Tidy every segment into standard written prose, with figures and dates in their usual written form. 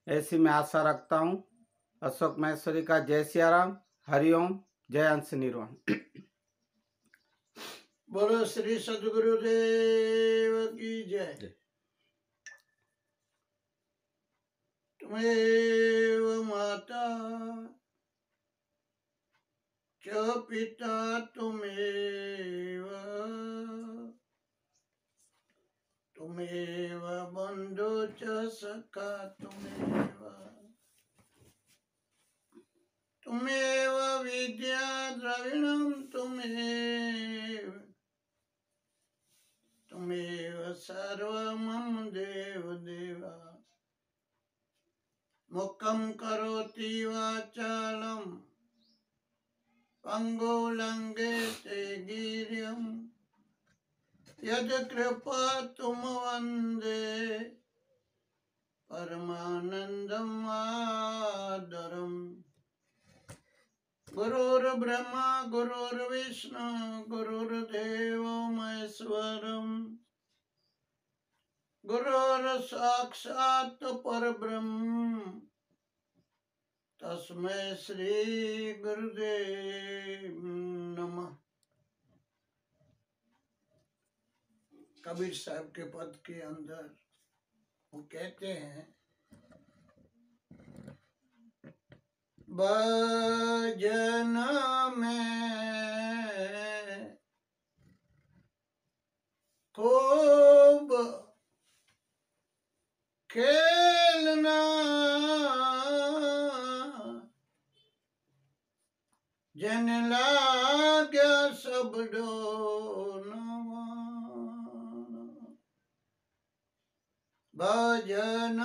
ऐसी मैं आशा रखता हूँ। अशोक महेश्वरी का जय सियाराम, हरिओम, जय अंश निर्वाण। बोलो श्री सद्गुरुदेव की जय। त्वमेव माता च पिता त्वमेव, त्वमेव बन्धु च सखा त्वमेव, त्वमेव विद्या द्रविणं त्वमेव, त्वमेव सर्वं मम देव देव। मुखं करोति वाचालं पंगुलंघयते गिरिं, यत्कृपातुं वन्दे परमानन्दं माधवम्। गुरुर्ब्रह्मा गुरुर्विष्णु गुरुर्देवो महेश्वरम्, गुरुर्साक्षात् परब्रह्म तस्मै श्री गुरुदेव नमः। कबीर साहब के पद के अंदर वो कहते हैं, भजन में खूब खेलना, जन लाग्या सब डोलना। भजन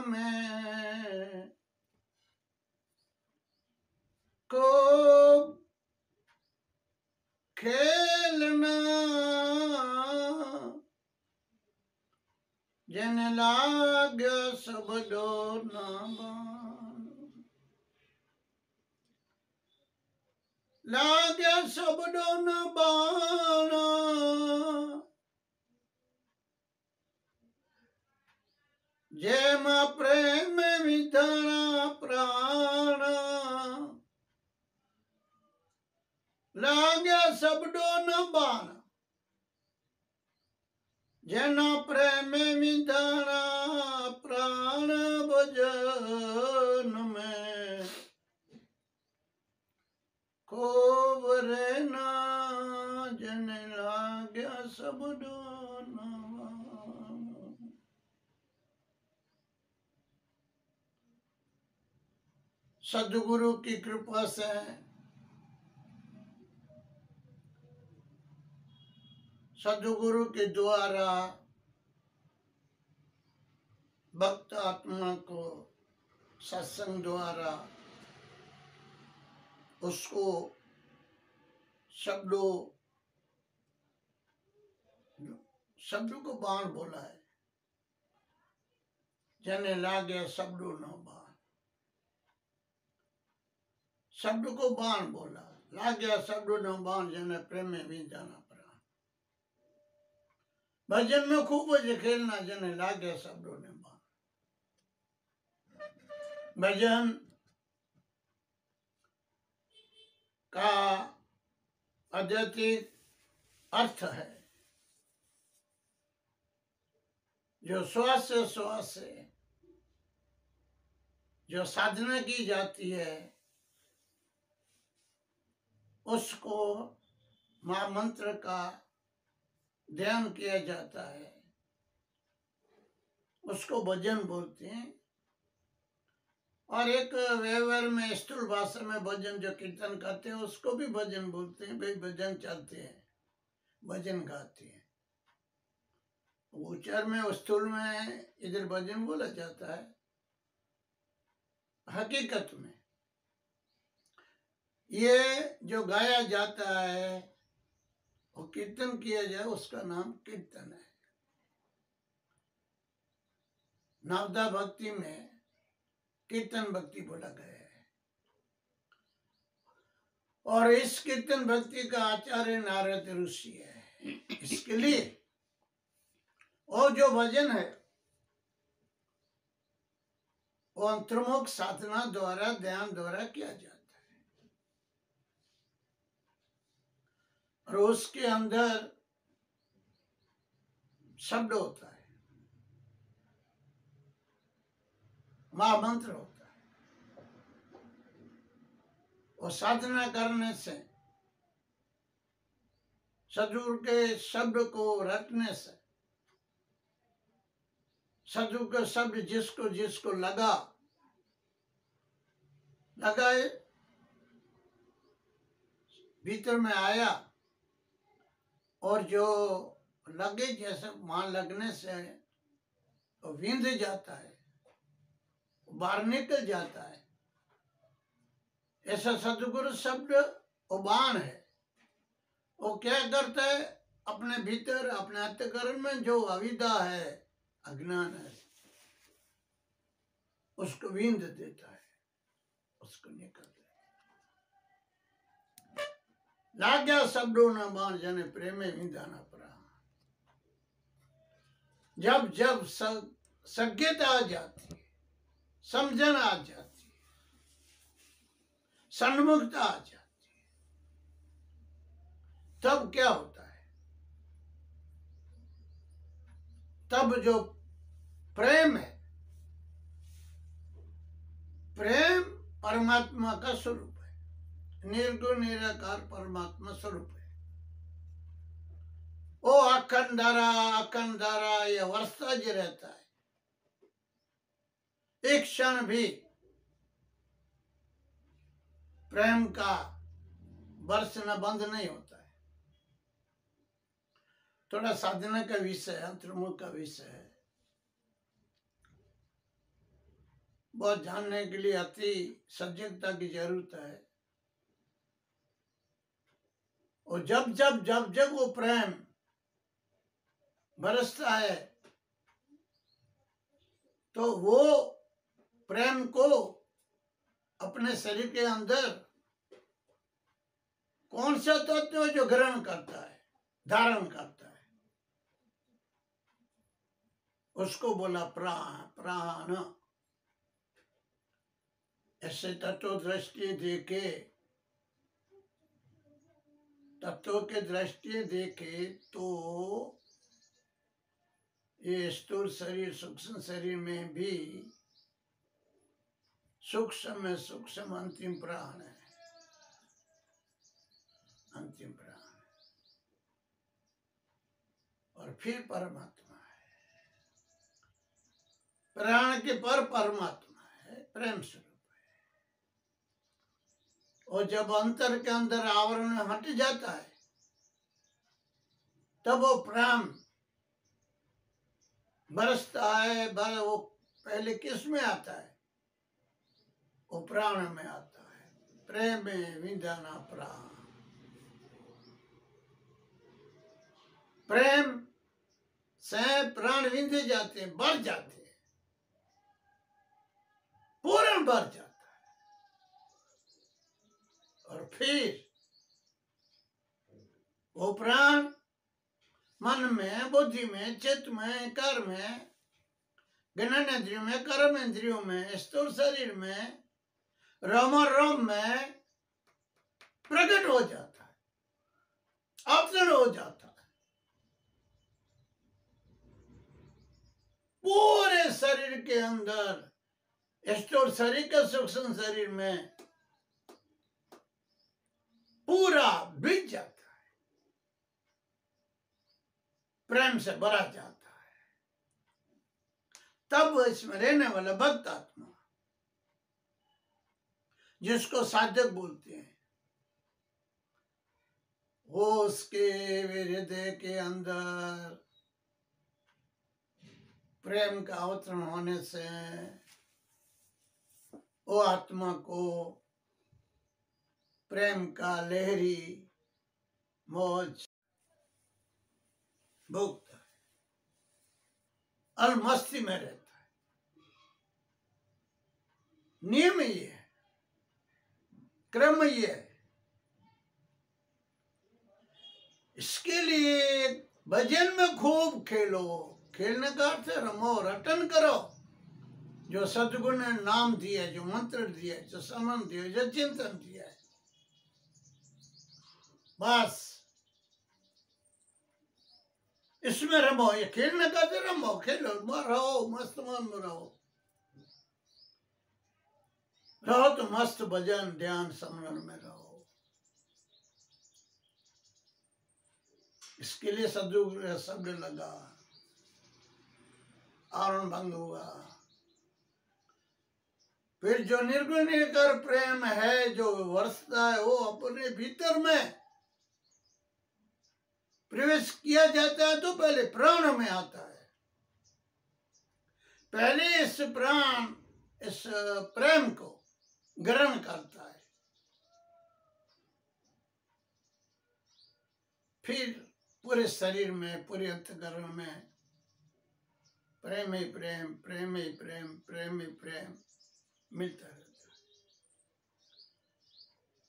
में खूब खेलना, जन लाग्या सब डोलना। लाग्या सब डोलना बाना, जेम प्रेम विधना प्राण। लाग्या सब डोलना बाना, जना प्रेम विधना प्राण। भजन में खूब रहना, जन लाग्या सब डोलना। सद्गुरु की कृपा से सद्गुरु के द्वारा भक्त आत्मा को सत्संग द्वारा उसको शब्दों को बाण बोला है। जने लागे शब्दों न बाण, शब्द को बाण बोला। लागे शब्दों न बाण, जने प्रेम में भी जाना पड़ा। भजन में खूब खेलना, जने लागे शब्दों ने बाण। भजन का आध्यात्मिक अर्थ है जो श्वास से श्वास से जो साधना की जाती है, उसको महामंत्र का ध्यान किया जाता है, उसको भजन बोलते हैं। और एक व्यवहार में स्थूल भाषा में भजन जो कीर्तन करते हैं उसको भी भजन बोलते हैं। भाई भजन चलते हैं, भजन गाते हैं। उच्चार में स्थूल में इधर भजन बोला जाता है, हकीकत में ये जो गाया जाता है वो कीर्तन किया जाए, उसका नाम कीर्तन है। नवदा भक्ति में कीर्तन भक्ति बोला गया है। और इस कीर्तन भक्ति का आचार्य नारद ऋषि है। इसके लिए और जो भजन है वो अंतर्मुख साधना द्वारा, ध्यान द्वारा किया जाता है। और उसके अंदर शब्द होता है, महामंत्र होता है। और साधना करने से, सदगुरु के शब्द को रटने से, सदगुरु का शब्द जिसको जिसको लगाए, भीतर में आया, और जो लगे, जैसे वहां लगने से तो विंध जाता है, बाहर निकल जाता है। ऐसा सदगुरु शब्द वो बाण है। वो क्या करता है, अपने भीतर, अपने अंतःकरण में जो अविद्या है, अज्ञान है, उसको विंध देता है, उसको निकल देता है। लाग्या शब्दों न बाण जने प्रेमे विंधाना परा। जब जब सज्ञता आ जाती, समझन आ जाती, सन्मुखता आ जाती, तब क्या होता है, तब जो प्रेम है, प्रेम परमात्मा का स्वरूप है, निर्गुण निराकार परमात्मा स्वरूप है। वो अखंड धारा ये वर्षता जी रहता है, एक क्षण भी प्रेम का बरसना बंद नहीं होता है। थोड़ा साधना का विषय है, अंतर्मुख का विषय है, बहुत जानने के लिए अति सजगता की जरूरत है। और जब जब जब जब वो प्रेम बरसता है, तो वो प्रेम को अपने शरीर के अंदर कौन सा तत्व जो ग्रहण करता है, धारण करता है, उसको बोला प्राण। प्राण ऐसे तत्व दृष्टि देके, तत्वों के दृष्टि देखे तो ये स्थूल शरीर, सूक्ष्म शरीर में भी सूक्ष्म में सूक्ष्म अंतिम प्राण है, अंतिम प्राण है। और फिर परमात्मा है, प्राण के पर परमात्मा है, प्रेम स्वरूप है। और जब अंतर के अंदर आवरण हट जाता है, तब वो प्रेम बरसता है। वो पहले किस में आता है, वो प्राण में आता है। प्रेम में विंधाना प्राण, प्रेम से प्राण विंधे जाते हैं, बढ़ जाते हैं, पूर्ण बढ़ जाता है। और फिर वो प्राण मन में, बुद्धि में, चित्त में, कर्म में, ज्ञानेंद्रियों में, कर्म इंद्रियों में, स्थूल शरीर में, रोम में प्रकट हो जाता है, अवतरण हो जाता है। पूरे शरीर के अंदर, स्थूल शरीर के सूक्ष्म शरीर में पूरा बीत जाता है, प्रेम से भरा जाता है। तब इसमें रहने वाला भक्त आत्मा, जिसको साधक बोलते हैं, वो उसके हृदय के अंदर प्रेम का अवतरण होने से वो आत्मा को प्रेम का लहरी मौज भोगता है और मस्ती में रहता है। नियम ये है, क्रम ये है। इसके लिए भजन में खूब खेलो, खेलने का अर्थ है रमो, रटन करो। जो सदगुरु ने नाम दिया है, जो मंत्र दिया है, जो समन दिया है, जो चिंतन दिया है, बस इसमें रमो। ये खेलने का तो रमो, खेलो, रहो, मस्त मन में रहो तो मस्त भजन ध्यान समरण में रहो। इसके लिए सदगुरु शब्द लगा, आवरण भंग हुआ। फिर जो निर्गुण निराकार प्रेम है, जो वर्षता है, वो अपने भीतर में प्रवेश किया जाता है तो पहले प्राण में आता है। पहले इस प्राण, इस प्रेम को ग्रहण करता है, फिर पूरे शरीर में, पूरे अंतःकरण में प्रेम ही प्रेम, प्रेम ही प्रेम, प्रेम ही प्रेम मिलता रहता है।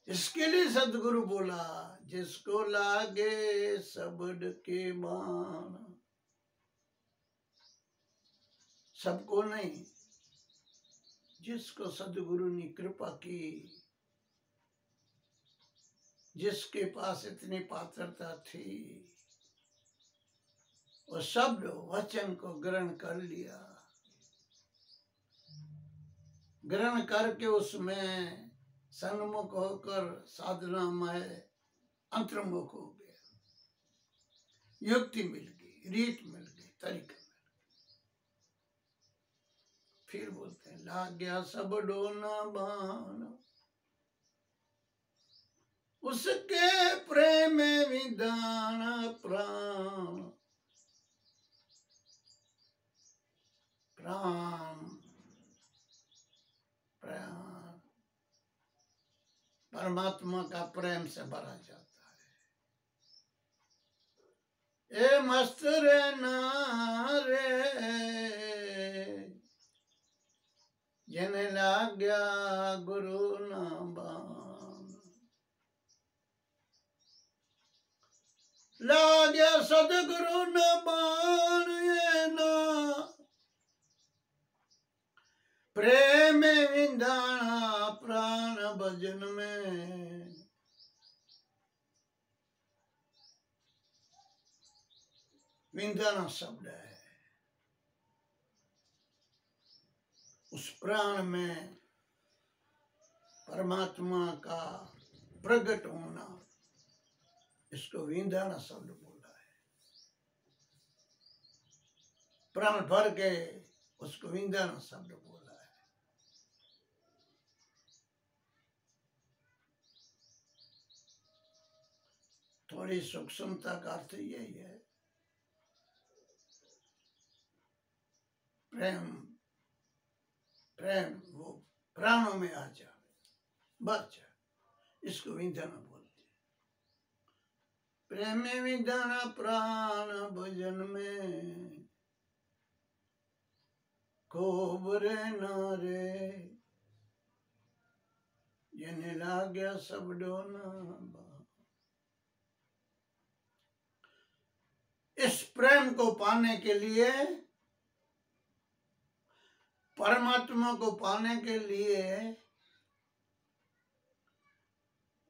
इसके लिए सदगुरु बोला, जिसको लागे शब्द के बाण, सबको नहीं, जिसको सदगुरु ने कृपा की, जिसके पास इतनी पात्रता थी, वो शब्द वचन को ग्रहण कर लिया। ग्रहण करके उसमें सन्मुख होकर साधना में अंतर्मुख हो गया। युक्ति मिल गई, रीत मिल गई, तरीका मिल गया। फिर बोलते हैं, लाग्या सब डोना बाण, उसके प्रेम विधान प्राण, प्राण प्राण परमात्मा का प्रेम से भरा जाता है। ए मस्त रहना रे, जिन लाग्या गुरु ना बाण, लाग्या सदगुरु न बाण, ये ना प्रेम विंधाना प्राण भजन में। विंधाना शब्द है, उस प्राण में परमात्मा का प्रकट होना, इसको विंधाना शब्द बोला है। प्राण भर के उसको विंधाना शब्द बोला है। थोड़ी सूक्ष्मता का अर्थ यही है, प्रेम, प्रेम वो प्राणों में आ जा, बच जा, इसको विंधाना बोलते हैं। प्रेम में विंधाना प्राण भजन में, खूब रे नारे, जिन्हें लाग्या सब डोना बाण। इस प्रेम को पाने के लिए, परमात्मा को पाने के लिए,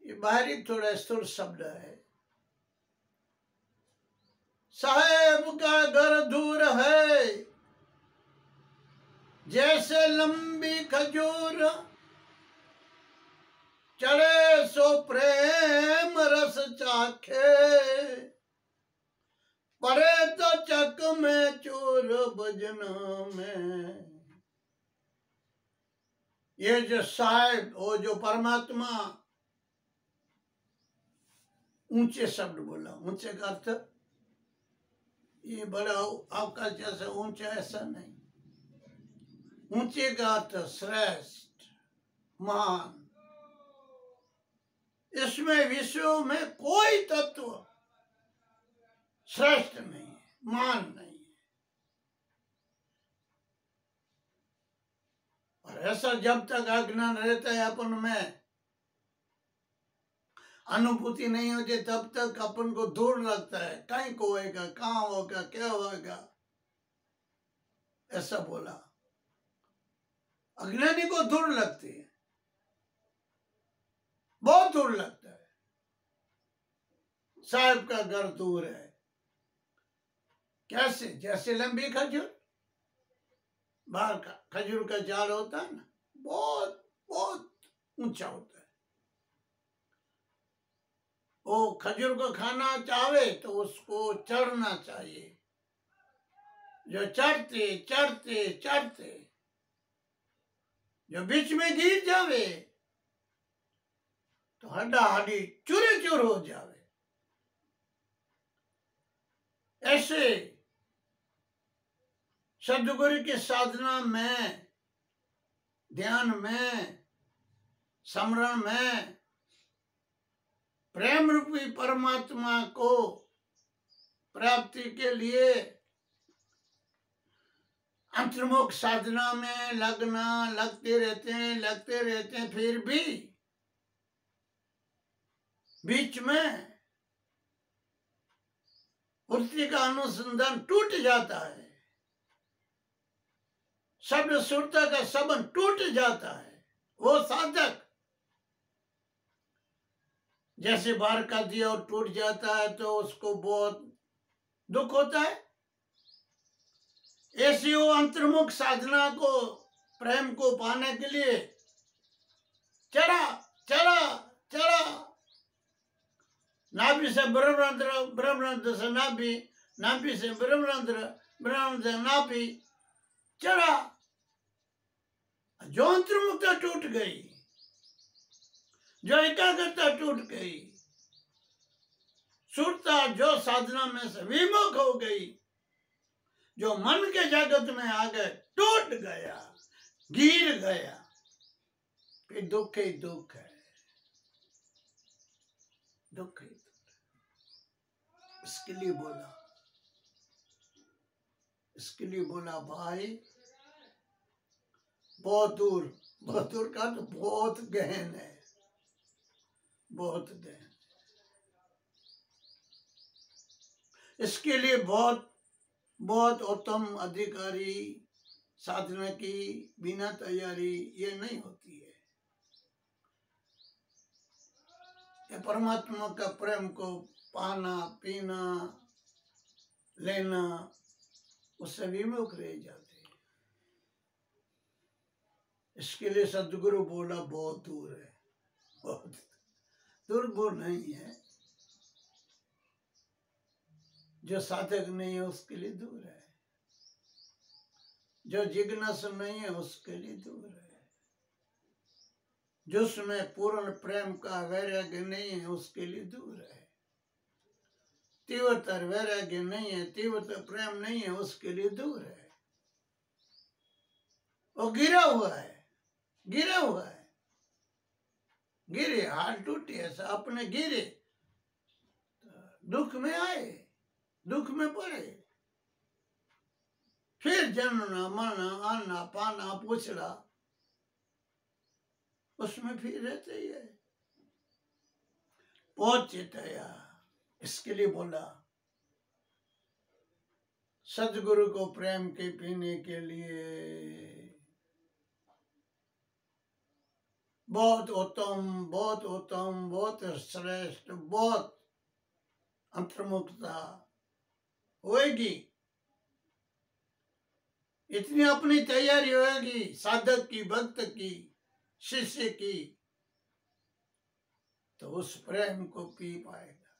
ये बाहरी थोड़ा स्थूल शब्द है। साहेब का घर दूर है, जैसे लंबी खजूर, चढ़े सो प्रेम रस चाखे, पड़े तो चक में चोर भजना में। ये जो साहेब, वो जो परमात्मा, ऊंचे शब्द बोला। ऊंचे का अर्थ ये बड़ा आकाश जैसे ऊंचा, ऐसा नहीं। ऊंचे का अर्थ श्रेष्ठ, महान। इसमें विश्व में कोई तत्व श्रेष्ठ नहीं है, महान नहीं है। और ऐसा जब तक अज्ञान रहता है अपन में, अनुभूति नहीं होती, तब तक अपन को दूर लगता है। कहीं को होएगा, कहाँ होगा, क्या होगा, ऐसा बोला। अज्ञानी को दूर लगती है, बहुत दूर लगता है। साहब का घर दूर है। कैसे? जैसे लंबी खजूर, बाहर का खजूर का झाड़ होता है ना, बहुत बहुत ऊंचा होता है। वो खजूर को खाना चाहे तो उसको चढ़ना चाहिए। जो चढ़ते चढ़ते चढ़ते जो बीच में गिर जावे तो हड्डा हड्डी चूरे चूर हो जावे। ऐसे सदगुरु की साधना में, ध्यान में, स्मरण में प्रेम रूपी परमात्मा को प्राप्ति के लिए अंतर्मुख साधना में लगते रहते हैं, फिर भी बीच में वृत्ति का अनुसंधान टूट जाता है, शब्द सुरता का संबंध टूट जाता है। वो साधक जैसे बाहर का दिया और टूट जाता है तो उसको बहुत दुख होता है, ऐसी वो अंतर्मुख साधना को, प्रेम को पाने के लिए चढ़ा चढ़ा चढ़ा, नाभि से ब्रह्मरंध्र, ब्रह्मरंध्र से नाभि, नाभि से ब्रह्मरंध्र, ब्रह्मरंध्र से नाभि चढ़ा। जो अंतर्मुखता टूट गई, जो एकाग्रता टूट गई, सुरता जो साधना में से विमुख हो गई, जो मन के जगत में आ गए, टूट गया, गिर गया, फिर दुख ही दुख है, दुख ही दुख। इसके लिए बोला भाई, बहुत दूर का तो बहुत गहन है, बहुत गहन। इसके लिए बहुत उत्तम अधिकारी साधना की बिना तैयारी ये नहीं होती है। ये परमात्मा का प्रेम को पाना, पीना, लेना, उससे विमुख रह जाते हैं। इसके लिए सदगुरु बोला बहुत दूर है, बहुत दूर नहीं है। जो साधक नहीं है उसके लिए दूर है, जो जिज्ञासु नहीं है उसके लिए दूर है, जिसमें पूर्ण प्रेम का वैराग्य नहीं है उसके लिए दूर है, तीव्रतर वैराग्य नहीं है, तीव्रतर प्रेम नहीं है उसके लिए दूर है। वो गिरा हुआ है, गिरे, हाथ टूटे, ऐसा अपने गिरे, दुख में आए, दुख में पड़े, फिर जनना मरना, आना पाना पूछड़ा, उसमें फिर रहते ही है। बहुत चेताया, इसके लिए बोला सदगुरु को प्रेम के पीने के लिए बहुत उत्तम, बहुत श्रेष्ठ, बहुत अंतर्मुखता होएगी। इतनी अपनी तैयारी होएगी साधक की, भक्त की, शिष्य की, तो उस प्रेम को पी पाएगा,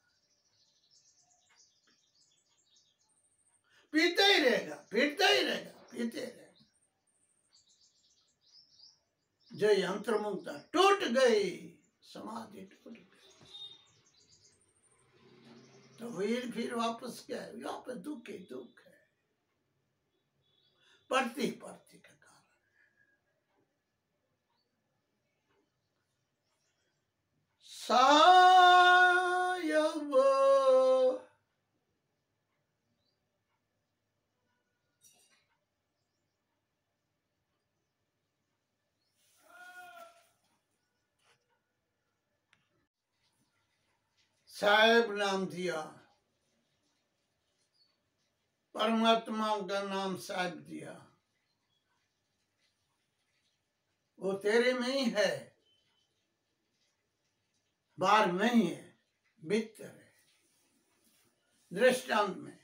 पीते ही रहेगा, पीते रहेगा। जो अंतर्मुखता टूट गई, समाधि टूट गई, तो फिर वापस क्या है? यहाँ पे दुख ही दुख है, पड़ती का कारण। सायब साहेब नाम दिया, परमात्मा का नाम साहेब दिया। वो तेरे में ही है, बाहर नहीं है, भीतर है। दृष्टांत में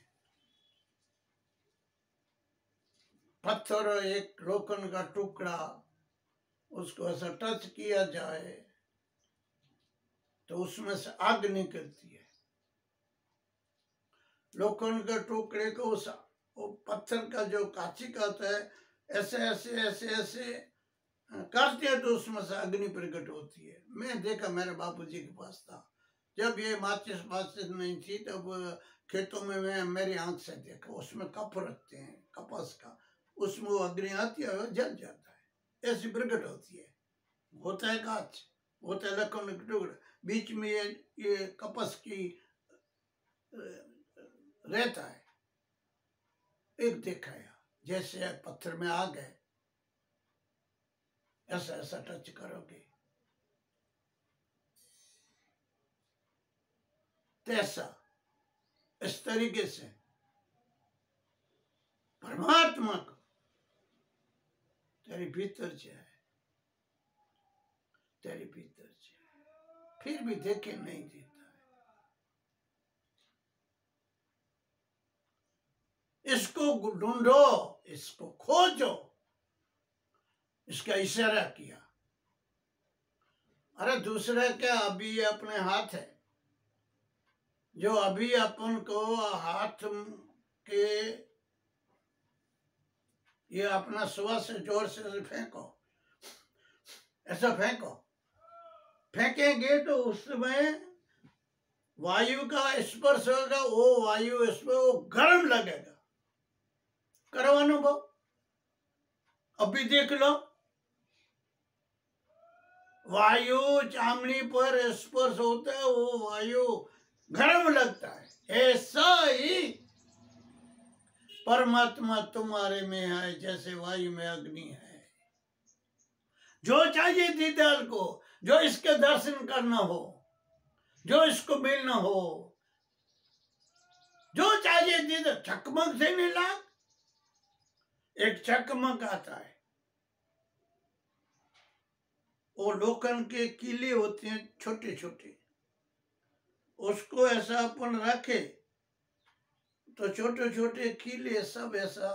पत्थर, एक लोखंड का टुकड़ा, उसको ऐसा टच किया जाए तो उसमें से आग निकलती है। लोखंड के टुकड़े को उस वो पत्थर का जो कांची का होता है ऐसे ऐसे ऐसे ऐसे करते हैं तो उसमें से अग्नि प्रकट होती है। मैं देखा, मेरे बापूजी के पास था, जब ये माचिस नहीं थी तब खेतों में मैं मेरी आंख से देखा, उसमें कप रखते हैं कपास का, उसमें वो अग्नि आती है, जल जाता है, ऐसी प्रकट होती है। होता है कांच, होता है लखन का टुकड़ा, बीच में ये कपास की रहता है। एक देखा है जैसे पत्थर में आग है, ऐसा ऐसा टच करोगे तैसा, इस तरीके से परमात्मा को तेरे भीतर जाए, तेरे भीतर जाए, फिर भी देखे नहीं देता है। इसको ढूंढो, इसको खोजो, इसका इशारा किया। अरे दूसरे क्या, अभी अपने हाथ है, जो अभी अपन को हाथ के ये अपना सुबह से जोर से फेंको, ऐसा फेंको, फेंकेंगे तो उसमें वायु का स्पर्श होगा, वो वायु इसमें वो गर्म लगेगा। करो अनुभव, अभी देख लो, वायु चामड़ी पर स्पर्श होता है, वो वायु गर्म लगता है। ऐसा ही परमात्मा तुम्हारे में है, जैसे वायु में अग्नि है। जो चाहिए दीदार को, जो इसके दर्शन करना हो, जो इसको मिलना हो, जो चाहिए दीदार, चकमक से नहीं लाग, एक चकमक आता है, वो लोखंड के कीले होते हैं छोटे छोटे, उसको ऐसा अपन रखे तो छोटे छोटे कीले सब ऐसा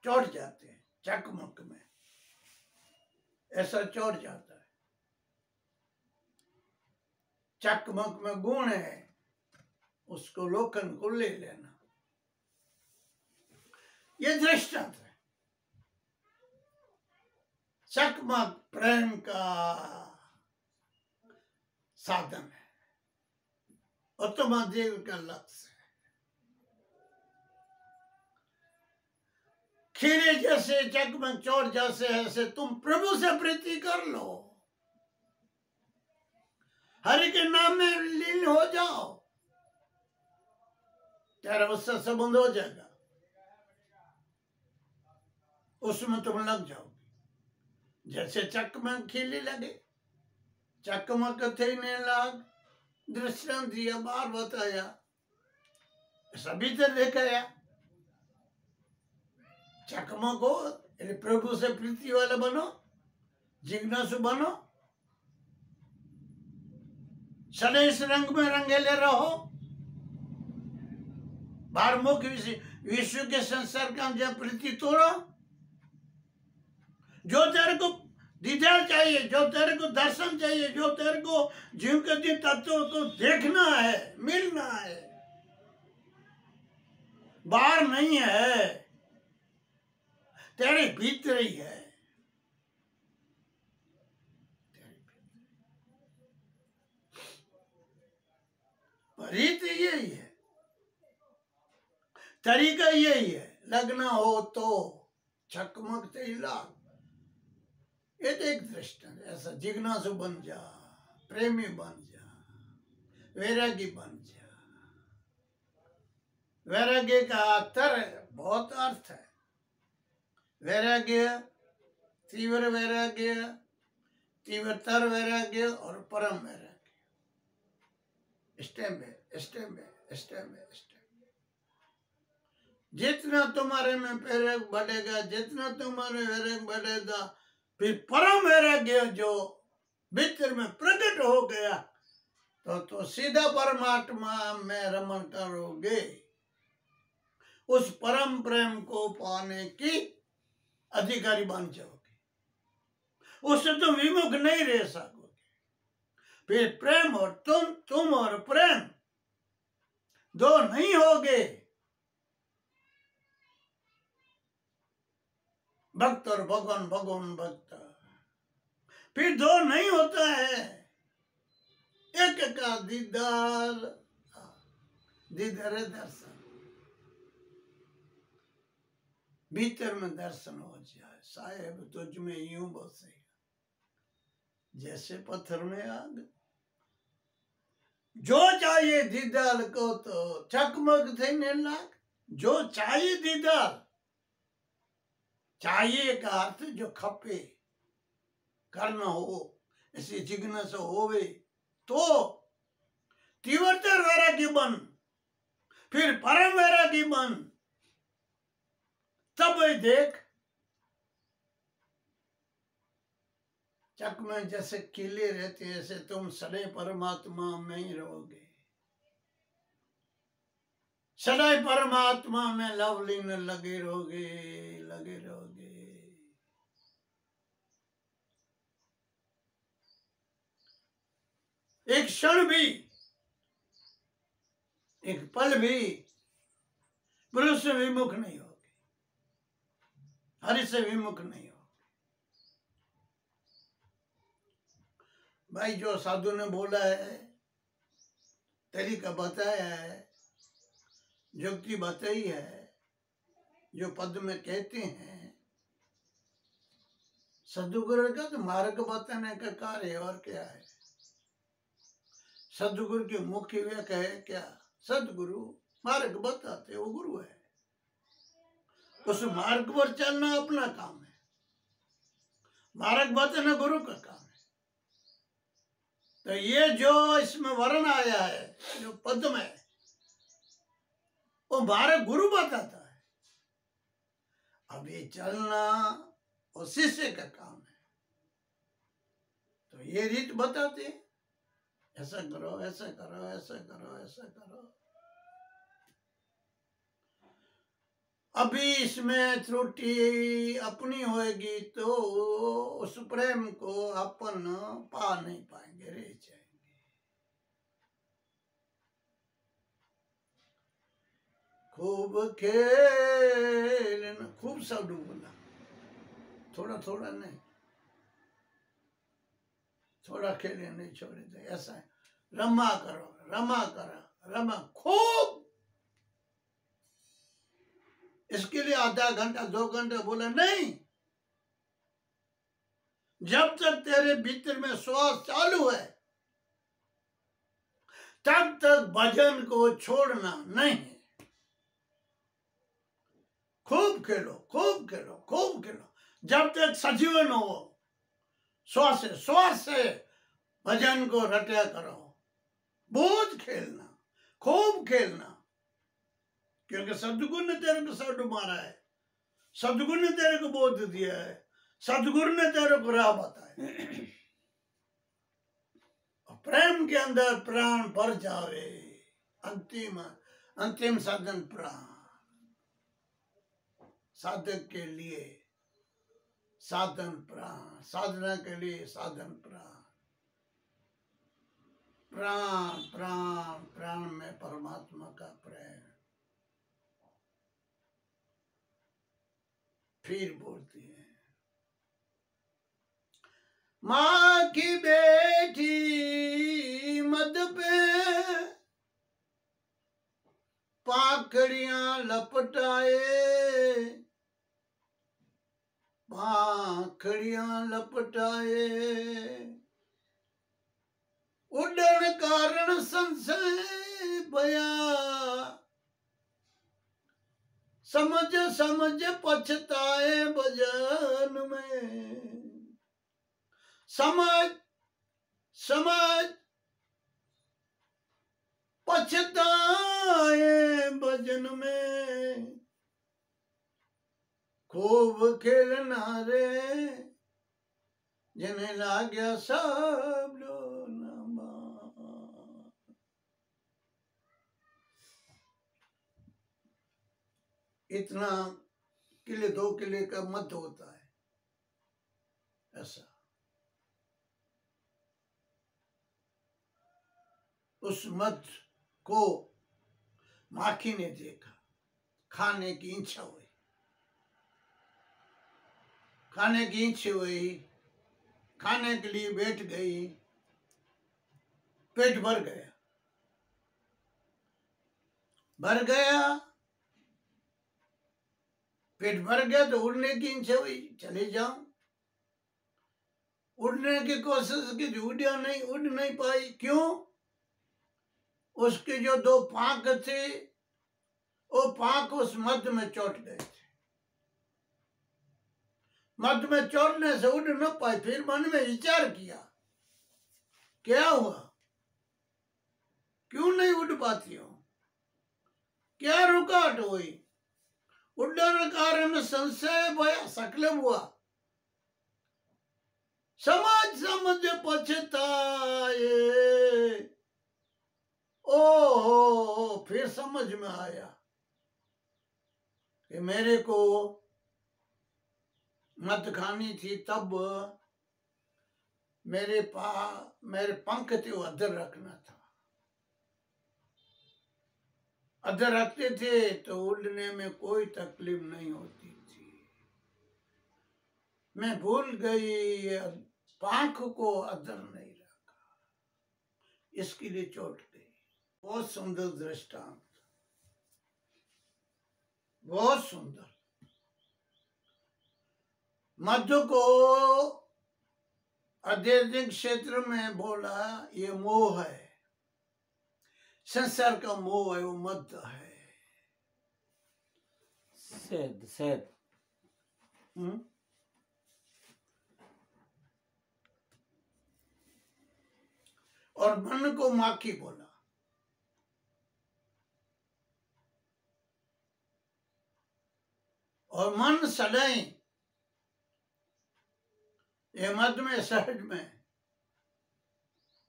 चढ़ जाते हैं, चकमक में ऐसा चढ़ जाता है। चकमक में गुण है, उसको लोखंड को ले लेना। ये दृष्टांत है। चकमक प्रेम का साधन है, उत्तम देव का लक्ष्य है। खीरे जैसे चकमक चोर जैसे ऐसे तुम प्रभु से प्रीति कर लो, हरि के नाम में लीन हो जाओ, तेरा उससे संबंध हो जाएगा, उसमें तुम लग जाओगे। जैसे चकमक खीले लगे, चकमक थे ने लाग, दृष्टांत दिया, बार बताया, सभी तो देखाया। चकमक हो, प्रभु से प्रीति वाला बनो, जिज्ञासु बनो, सदा इस रंग में रंगेले रहो, बारमुख विश्व के संसार का जब प्रीति तोड़ो, जो तेरे को दीदार चाहिए, जो तेरे को दर्शन चाहिए, जो तेरे को जीव के दिन तत्वों को देखना है, मिलना है, बाहर नहीं है, तेरे भीतर ही है। रीत यही है, तरीका यही है। लगना हो तो चकमक से लाग, ये एक दृष्टांत। ऐसा जिज्ञासु बन जा, प्रेमी बन जा, वैरागी बन जा। वैराग्य का बहुत अर्थ है। वैराग्य, तीव्र वैराग्य, तीव्रतर वैराग्य और परम वैराग्य। स्टेप है, स्टेप है, स्टेप है, स्टेप। जितना तुम्हारे में वैराग्य बढ़ेगा, जितना तुम्हारे वैराग्य बढ़ेगा, फिर परम वैराग्य जो भीतर में प्रकट हो गया तो सीधा परमात्मा में रमण करोगे। उस परम प्रेम को पाने की अधिकारी बन जाओगे, उससे तुम विमुख नहीं रह सकोगे। फिर प्रेम और तुम और प्रेम दो नहीं होगे, भक्त और भगवान, भगवान भक्त, फिर दो नहीं होता है। एक का दीदार, दीदार दर्शन, भीतर में दर्शन हो जाए, साहेब तुझ में यूं बसेगा जैसे पत्थर में आग। जो चाहिए दीदार को तो चकमक थे लाग। जो चाहिए दीदार, चाहिए का अर्थ जो खपे, करना हो, ऐसी जिज्ञासा होवे तो तीव्रतर वैरागी बन, फिर परम वैरागी बन। तब देख चक में जैसे किले रहते हैं, ऐसे तुम सदैव परमात्मा में ही रहोगे, सदैव परमात्मा में लवलीन लगे रहोगे, लगे रहोगे। एक क्षण भी, एक पल भी पुरुष से विमुख नहीं होगे, हरि से विमुख नहीं होगे। भाई जो साधु ने बोला है, तरीका बताया है, युक्ति बताई है, जो पद में कहते हैं, सदगुरु का तो मार्ग बताने का कार्य है, और क्या है। सदगुरु की मुख्य व्याख्या है क्या? सदगुरु मार्ग बताते, वो गुरु है, उस मार्ग पर चलना अपना काम है, मार्ग बताना गुरु का काम है। तो ये जो इसमें वर्ण आया है, जो पद में, वो मार्ग गुरु बताता है। अब ये चलना वो शिष्य का काम है। तो ये रीत बताते हैं, ऐसा करो, ऐसा करो, ऐसा करो, ऐसा करो। अभी इसमें त्रुटि अपनी होएगी तो उस प्रेम को अपन पा नहीं पाएंगे, रह जाएंगे। खूब खेलना, खूब सब डूबना, थोड़ा थोड़ा नहीं, थोड़ा खेले नहीं छोड़े दे, ऐसा है। रमा करो, रमा करो, रमा खूब। इसके लिए आधा घंटा 2 घंटे बोला नहीं। जब तक तेरे भीतर में श्वास चालू है तब तक भजन को छोड़ना नहीं। खूब खेलो, खूब खेलो, खूब खेलो, जब तक सजीवन हो, श्वास से भजन को रटा करो। बहुत खेलना, खूब खेलना, क्योंकि सदगुरु ने तेरे को सड मारा है, सदगुरु ने तेरे को बोध दिया है, सदगुरु ने तेरे को राह बताया। प्रेम के अंदर प्राण भर जावे, अंतिम साधन प्राण। साधक के लिए साधन प्राण, साधना के लिए साधन प्राण। प्राण प्राण प्राण में परमात्मा का प्रेम। फिर बोलती है, माँ की बेटी मद पे पाखड़ियां लपटाए, पाखड़ियां लपटाए, उड़न कारण संशय बया, समझ समझ पछताए भजन में। समझ समझ पछताए भजन में। खूब खेलना रे, जिन्हें लाग्या सब लो नमा। इतना किले 2 किले का मत होता है ऐसा। उस मत को माखी ने देखा, खाने की इच्छा हुई, खाने की इच्छा हुई, खाने के लिए बैठ गई, पेट भर गया, भर गया, पेट भर गया तो उड़ने की इच्छा हुई, चले जाऊं। उड़ने की कोशिश की, उड़ नहीं पाई। क्यों? उसके जो 2 पांख थे, वो पांख उस मध्य में चोट गए थे। मध्य में चोटने से उड़ न पाई। फिर मन में विचार किया, क्या हुआ, क्यों नहीं उड़ पाती हूं, क्या रुकावट हुई? उड्डयन कारण संशय भया सकलम हुआ, समाज समझ पछताए। ओ फिर समझ में आया कि मेरे को मत खानी थी, तब मेरे पंख थे वो अधर रखना था। अधर रखते थे तो उड़ने में कोई तकलीफ नहीं होती थी। मैं भूल गई, पंख को अधर नहीं रखा, इसके लिए चोट गई। बहुत सुंदर दृष्टांत, बहुत सुंदर। मध्य को आध्यात्मिक क्षेत्र में बोला, ये मोह है, संसार का मोह है, वो मध्य है। सेद और मन को माखी बोला। और मन सदैव ये मध्य में, सहज में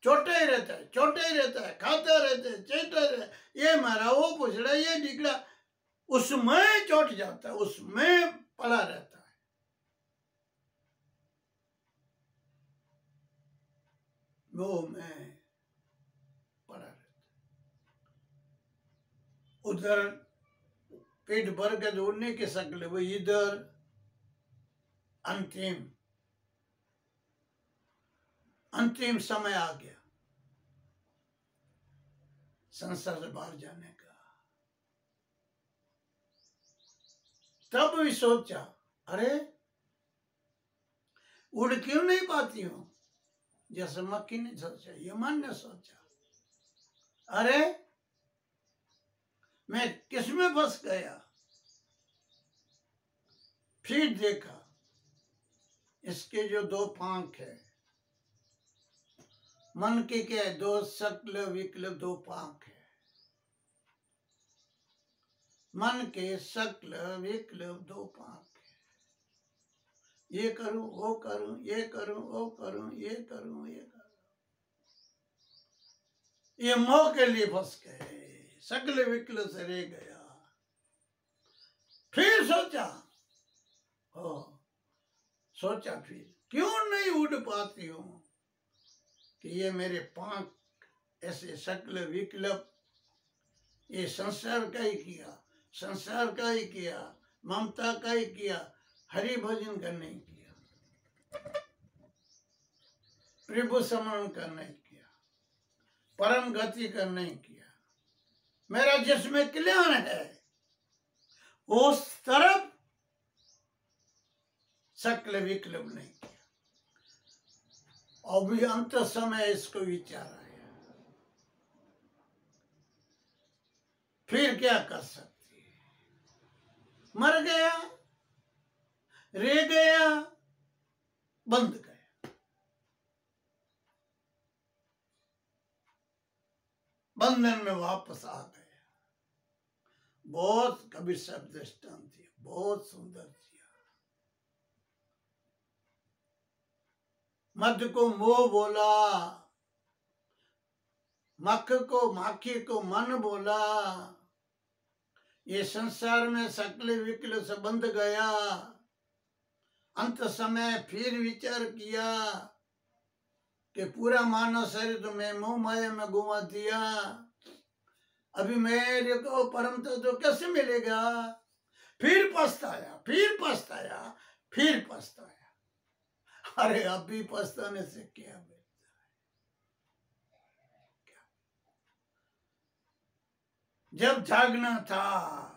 छोटे ही रहता है, छोटे ही रहता है, खाता रहता है, चेता रहता है, ये मारा, वो पुछड़ा, ये निकला, उसमें चोट जाता है, उसमें पड़ा रहता है। वो में पड़ा रहता है। उधर पेट भर के दौड़ने के सकले, वो इधर अंतिम समय आ गया संसार से बाहर जाने का। तब भी सोचा, अरे उड़ क्यों नहीं पाती हूं? जैसे मक्खी ने सोचा, यमन ने सोचा, अरे मैं किसमें फंस गया? फिर देखा, इसके जो 2 पांख है, मन के क्या है, 2 शकल विकल 2 पांख है। मन के शकल विकल 2 पांख है। ये करूं, वो करूं, ये करूं, वो करूं, ये करूं, ये करूं। ये मोह के लिए फंस गए, शकल विकल से रह गया। फिर सोचा फिर क्यों नहीं उड़ पाती हूं? कि ये मेरे पांख ऐसे शकल विकल्प, ये संसार का ही किया, संसार का ही किया, ममता का ही किया, हरि भजन का नहीं किया, प्रभु समरण का नहीं किया, परम गति का नहीं किया। मेरा जिसमें कल्याण है उस तरफ शकल विकल्प नहीं किया। अभी अंत समय इसको विचार आया, फिर क्या कर सकती है? मर गया, रह गया, बंद गया, बंधन में वापस आ गया। बहुत कबीर साहब दृष्टांत थी, बहुत सुंदर थी। मध को मोह बोला, मख को माखी को मन बोला। ये संसार में सकल विकल से बंध गया। अंत समय फिर विचार किया कि पूरा मानव शरीर तो मैं मोह माया में गुमा दिया। अभी मेरे को परम तो कैसे मिलेगा? फिर पछताया, फिर पछताया, फिर पछताया। अरे अभी पछताने से क्या मिलता है? जब जागना था,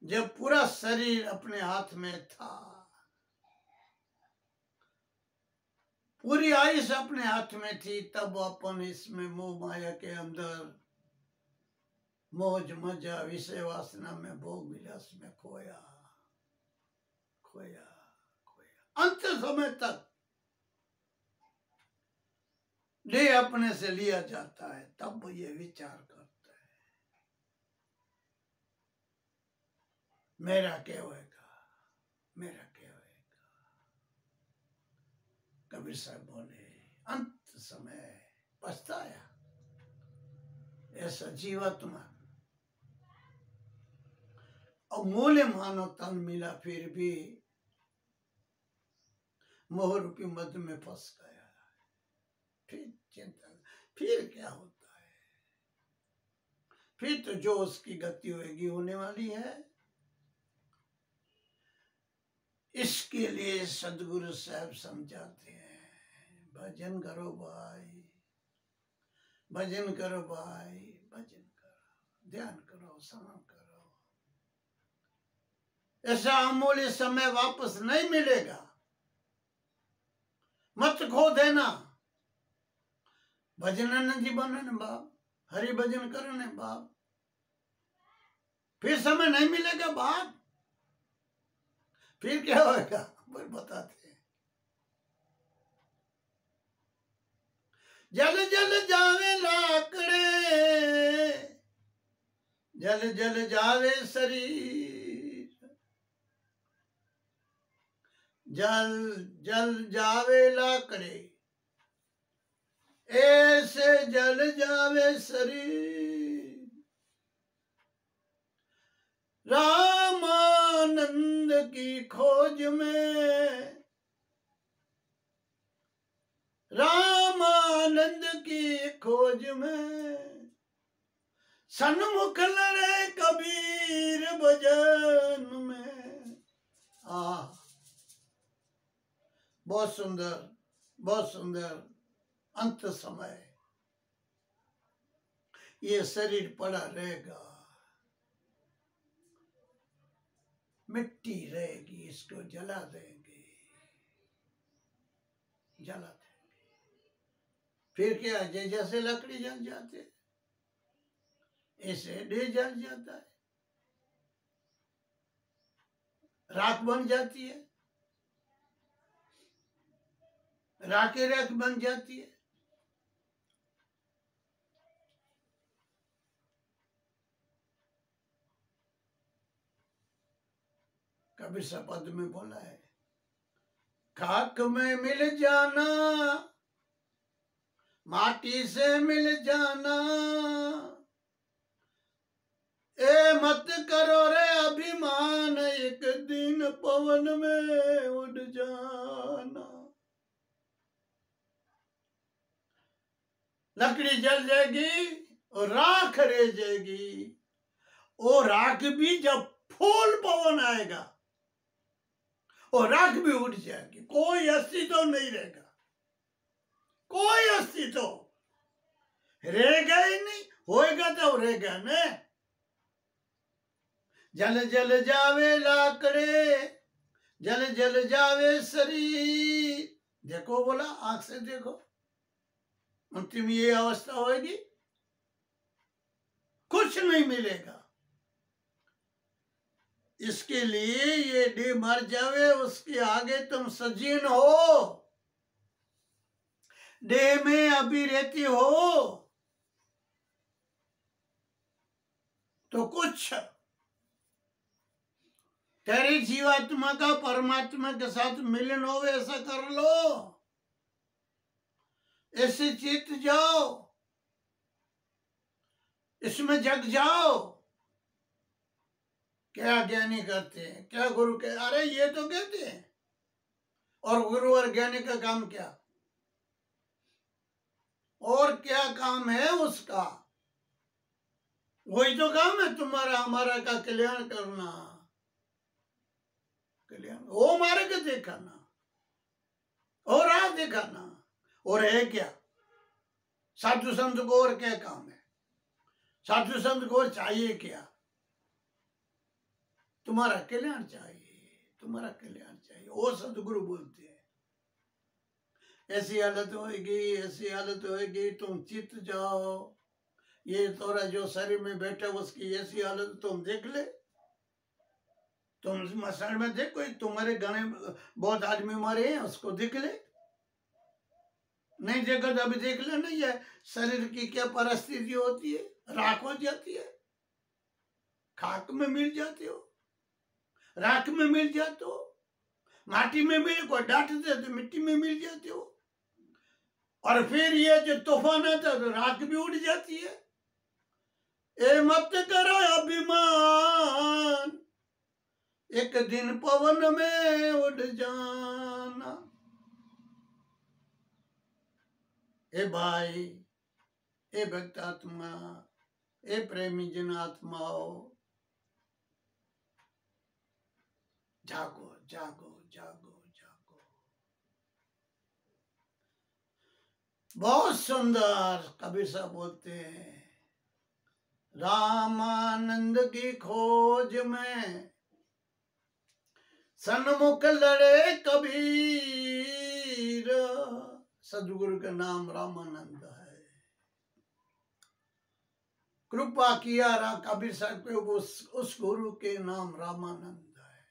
जब पूरा शरीर अपने हाथ में था, पूरी आयुष अपने हाथ में थी, तब अपन इसमें मोह माया के अंदर मौज मजा विषय वासना में भोग विलास में खोया खोया खोया। अंत समय तक ले अपने से लिया जाता है, तब ये विचार करता है मेरा क्या होएगा, मेरा क्या होएगा। कबीर साहब बोले अंत समय पछताया। ऐसा जीवात्मा अमूल्य मानव तन मिला, फिर भी मोह रूपी मद में फंस गया। फिर चिंता, फिर क्या होता है? फिर तो जो उसकी गति होगी होने वाली है। इसके लिए सदगुरु साहब समझाते हैं, भजन करो भाई, भजन करो भाई, भजन करो, ध्यान करो, समन करो। ऐसा अमूल्य समय वापस नहीं मिलेगा, मत खो देना। भजन जी बनने बाप, हरि भजन करने बाप, फिर समय नहीं मिलेगा बाप। फिर क्या होगा फिर बताते हैं। जल जल जावे लाकड़े, जल जल जावे शरीर, जल जल जावे लाकड़े, ऐसे जल जावे शरीर। रामानंद की खोज में, रामानंद की खोज में, सन्मुख लड़े कबीर भजन में। बहुत सुंदर, बहुत सुंदर। अंत समय ये शरीर पड़ा रहेगा, मिट्टी रहेगी, इसको जला देंगे, जला देंगे। फिर क्या, जैसे लकड़ी जल जाते ऐसे देह जल जाता है, राख बन जाती है, राखे राख बन जाती है। कबीर सा पद में बोला है, खाक में मिल जाना, माटी से मिल जाना, ए मत करो रे अभिमान, एक दिन पवन में उड़ जाना। लकड़ी जल जाएगी और राख रह जाएगी, और राख भी जब फूल पवन आएगा और राख भी उड़ जाएगी, कोई अस्तित्व नहीं रहेगा, कोई अस्तित्व रहेगा ही नहीं। होएगा तो रहेगा न। जल जल जावे लाकड़े, जल जल जावे शरीर। देखो बोला, आंख से देखो, अंतिम ये अवस्था होगी, कुछ नहीं मिलेगा। इसके लिए ये देह मर जावे, उसके आगे तुम सजीन हो, देह में अभी रहती हो तो कुछ कह रही जीवात्मा का परमात्मा के साथ मिलन हो, ऐसा कर लो, ऐसे चित जाओ, इसमें जग जाओ। क्या ज्ञानी करते हैं, क्या गुरु के, अरे ये तो कहते हैं। और गुरु और ज्ञानी का काम क्या, और क्या काम है उसका? वही तो काम है तुम्हारा हमारा का कल्याण करना, कल्याण, वो मार्ग दिखाना और राह दिखाना। और है क्या साधु संत को, और क्या काम है साधु संत को? चाहिए क्या? तुम्हारा कल्याण चाहिए, तुम्हारा कल्याण चाहिए। वो सदगुरु बोलते हैं ऐसी हालत होगी, ऐसी हालत होगी, तुम चित जाओ। ये तोरा जो शरीर में बैठा उसकी ऐसी हालत तुम देख ले। तुम मसाल में देखो, तुम्हारे गाने बहुत आदमी मरे हैं, उसको देख ले। नहीं देखा तो अभी देख ले। नहीं है शरीर की क्या परिस्थिति होती है, राख हो जाती है, खाक में मिल जाते हो, राख में मिल जाते हो, माटी में मिल, कोई डांटते तो मिट्टी में मिल जाते हो। और फिर ये जो तूफान आता है तो राख भी उड़ जाती है। ए मत करो अभिमान, एक दिन पवन में उड़ जाना। ए भाई, ए भक्त आत्मा, ए प्रेमी जन आत्माओ, जागो जागो जागो जागो। बहुत सुंदर कबीर साहब बोलते हैं, रामानंद की खोज में सन्मुख लड़े कबीर। सदगुरु का नाम रामानंद है। कृपा किया कबीर साहब के उस गुरु के नाम रामानंद है।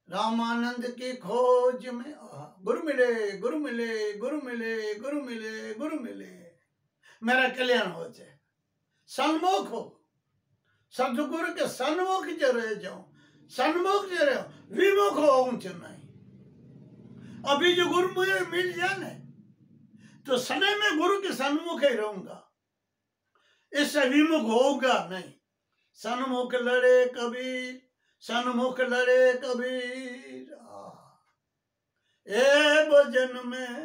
रामानंद की खोज में गुरु मिले, गुरु मिले, गुरु मिले, गुरु मिले, गुरु मिले, मेरा कल्याण हो जाए। सन्मुख हो, सदगुरु के सन्मुख जो रह जाओ, सन्मुख जो रहो, विमुख हो ऊंचे नहीं। अभी जो गुरु मुझे मिल जाए ना तो सने में गुरु के सन्मुख ही रहूंगा, इससे विमुख होगा नहीं। सन्मुख लड़े कबीर, सन्मुख लड़े कबीर। ए भजन में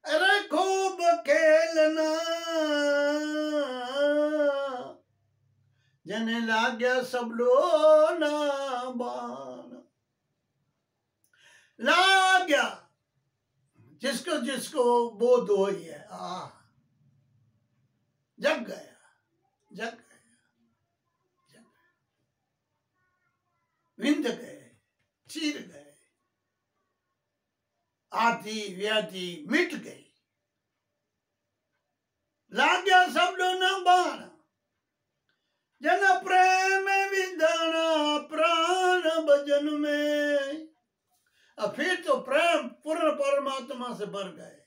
अरे खूब खेलना, जने लाग्या सब लो ना बान। लाग्या जिसको जिसको बोध हो ही है, जग गया, जग गया, जग गया, विंद गए, चीर गए, आदि व्याधि मिट गई। लाग्या सब लो ना बान, जन प्रेम विधाना प्राण भजन में। अब फिर तो प्रेम पूर्ण परमात्मा से भर गए,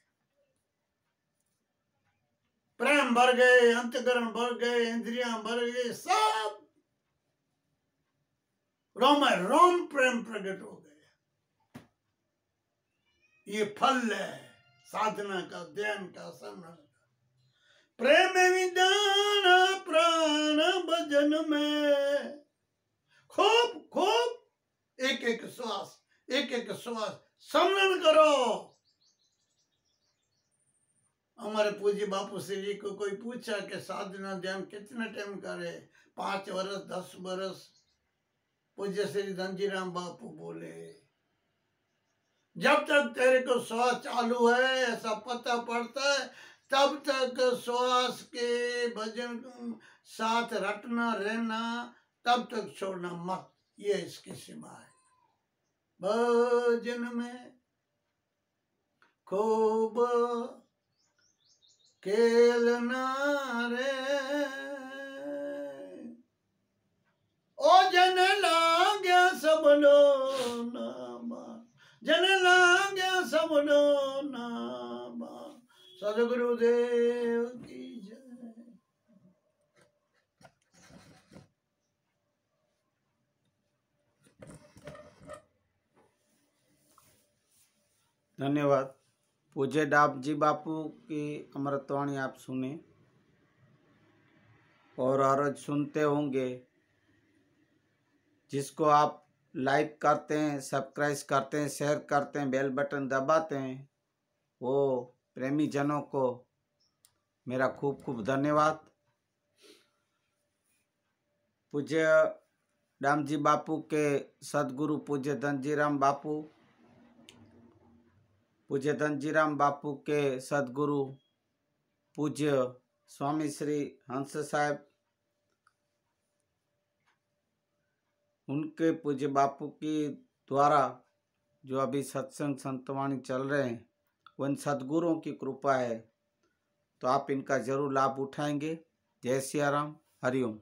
प्रेम भर गए, अंतकरण भर गए, इंद्रियां भर गए, सब रोम रोम प्रेम प्रकट हो गए। ये फल है साधना का, ध्यान का, समरण का। प्रेम विधान प्राण भजन में, खूब खूब एक एक श्वास, एक एक श्वास समरण करो। हमारे पूज्य बापू श्री जी को कोई पूछा कि साधना ध्यान कितना टाइम करे? 5 वर्ष, 10 वर्ष। पूज्य श्री धनजीराम बापू बोले, जब तक तेरे को श्वास चालू है ऐसा पता पड़ता है, तब तक श्वास के भजन साथ रटना रहना, तब तक छोड़ना मत। ये इसकी सीमा है। भजन में खूब खेलना रे, ओ जन लाग्या सब लो नामा, जन लाग्या सब लो नामा। सदगुरुदेव की जय। धन्यवाद। पूज्य डाब जी बापू की अमृतवाणी आप सुने और रोज सुनते होंगे, जिसको आप लाइक करते हैं, सब्सक्राइब करते हैं, शेयर करते हैं, बेल बटन दबाते हैं, वो प्रेमी जनों को मेरा खूब खूब धन्यवाद। पूज्य दामजी बापू के सदगुरु पूज्य धनजीराम बापू, पूज्य धनजीराम बापू के सदगुरु पूज्य स्वामी श्री हंस साहब, उनके पूज्य बापू की द्वारा जो अभी सत्संग संतवाणी चल रहे हैं, उन सदगुरुओं की कृपा है, तो आप इनका जरूर लाभ उठाएंगे। जय सिया राम, हरिओम।